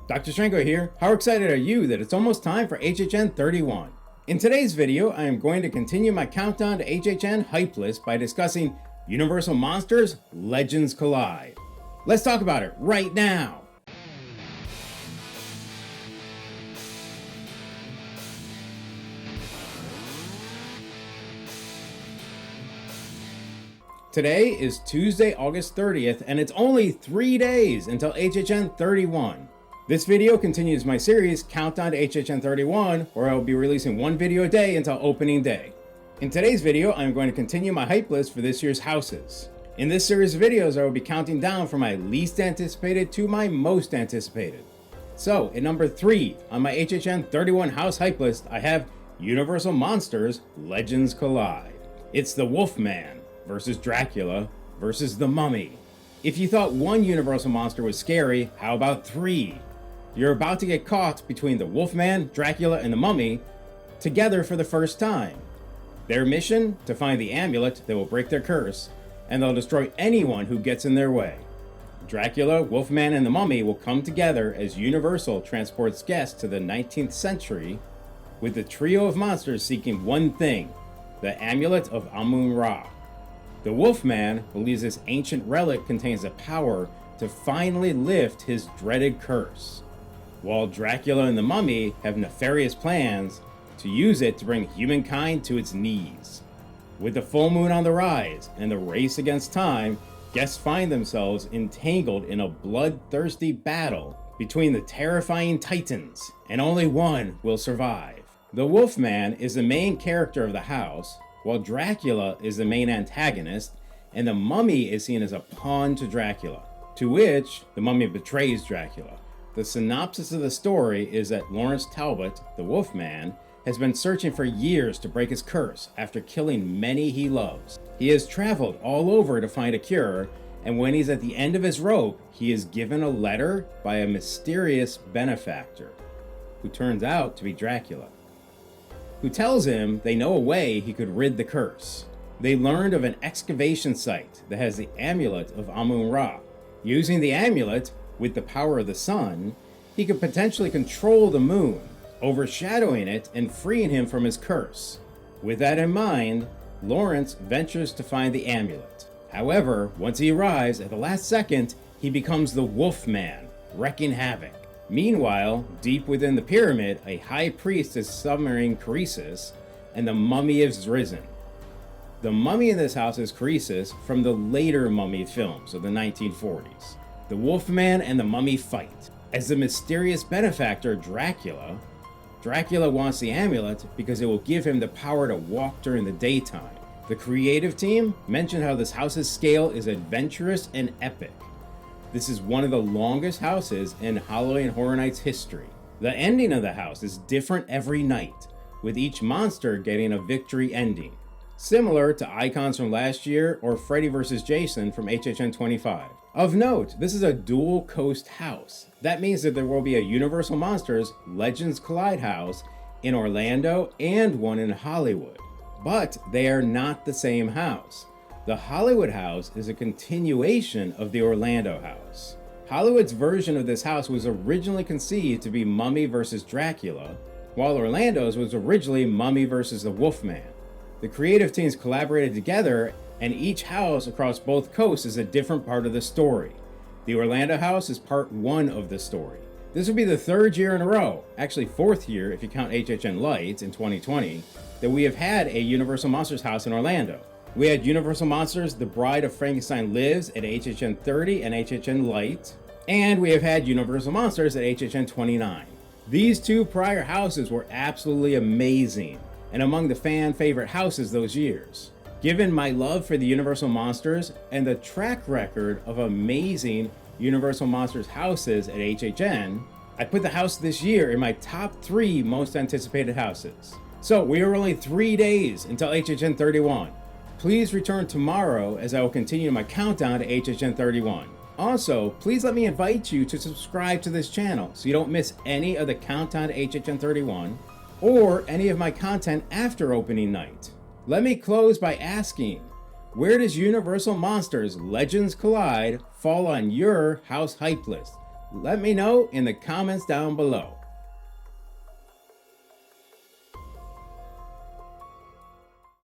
Dr. Strengoit here. How excited are you that it's almost time for HHN31? In today's video, I am going to continue my countdown to HHN hype list by discussing Universal Monsters Legends Collide. Let's talk about it right now. Today is Tuesday, August 30th, and it's only 3 days until HHN 31. This video continues my series, Countdown to HHN 31, where I will be releasing one video a day until opening day. In today's video, I'm going to continue my hype list for this year's houses. In this series of videos, I will be counting down from my least anticipated to my most anticipated. So, at number 3 on my HHN 31 house hype list, I have Universal Monsters Legends Collide. It's the Wolfman versus Dracula versus the Mummy. If you thought one Universal monster was scary, how about 3? You're about to get caught between the Wolfman, Dracula, and the Mummy together for the first time. Their mission? To find the amulet that will break their curse, and they'll destroy anyone who gets in their way. Dracula, Wolfman, and the Mummy will come together as Universal transports guests to the 19th century, with the trio of monsters seeking one thing, the amulet of Amun-Ra. The Wolfman believes this ancient relic contains the power to finally lift his dreaded curse, while Dracula and the Mummy have nefarious plans to use it to bring humankind to its knees. With the full moon on the rise and the race against time, guests find themselves entangled in a bloodthirsty battle between the terrifying titans, and only one will survive. The Wolfman is the main character of the house, while Dracula is the main antagonist, and the Mummy is seen as a pawn to Dracula, to which the Mummy betrays Dracula. The synopsis of the story is that Lawrence Talbot, the Wolfman, has been searching for years to break his curse after killing many he loves. He has traveled all over to find a cure, and when he's at the end of his rope, he is given a letter by a mysterious benefactor, who turns out to be Dracula, who tells him they know a way he could rid the curse. They learned of an excavation site that has the amulet of Amun-Ra. Using the amulet, with the power of the sun, he could potentially control the moon, overshadowing it and freeing him from his curse. With that in mind, Lawrence ventures to find the amulet. However, once he arrives, at the last second, he becomes the Wolfman, wreaking havoc. Meanwhile, deep within the pyramid, a high priest is summoning Croesus, and the Mummy is risen. The Mummy in this house is Croesus from the later Mummy films of the 1940s. The Wolfman and the Mummy fight. As the mysterious benefactor Dracula wants the amulet because it will give him the power to walk during the daytime. The creative team mentioned how this house's scale is adventurous and epic. This is one of the longest houses in Halloween Horror Nights history. The ending of the house is different every night, with each monster getting a victory ending, similar to icons from last year or Freddy vs. Jason from HHN25. Of note, this is a dual coast house. That means that there will be a Universal Monsters Legends Collide house in Orlando and one in Hollywood, but they are not the same house. The Hollywood house is a continuation of the Orlando house. Hollywood's version of this house was originally conceived to be Mummy vs. Dracula, while Orlando's was originally Mummy vs. the Wolfman. The creative teams collaborated together, and each house across both coasts is a different part of the story. The Orlando house is part 1 of the story. This will be the 3rd year in a row, actually 4th year if you count HHN Lights in 2020, that we have had a Universal Monsters house in Orlando. We had Universal Monsters The Bride of Frankenstein Lives at HHN 30 and HHN Light, and we have had Universal Monsters at HHN 29. These 2 prior houses were absolutely amazing, and among the fan favorite houses those years. Given my love for the Universal Monsters and the track record of amazing Universal Monsters houses at HHN, I put the house this year in my top 3 most anticipated houses. So we are only 3 days until HHN 31. Please return tomorrow as I will continue my countdown to HHN 31. Also, please let me invite you to subscribe to this channel so you don't miss any of the countdown to HHN 31 or any of my content after opening night. Let me close by asking, where does Universal Monsters Legends Collide fall on your house hype list? Let me know in the comments down below.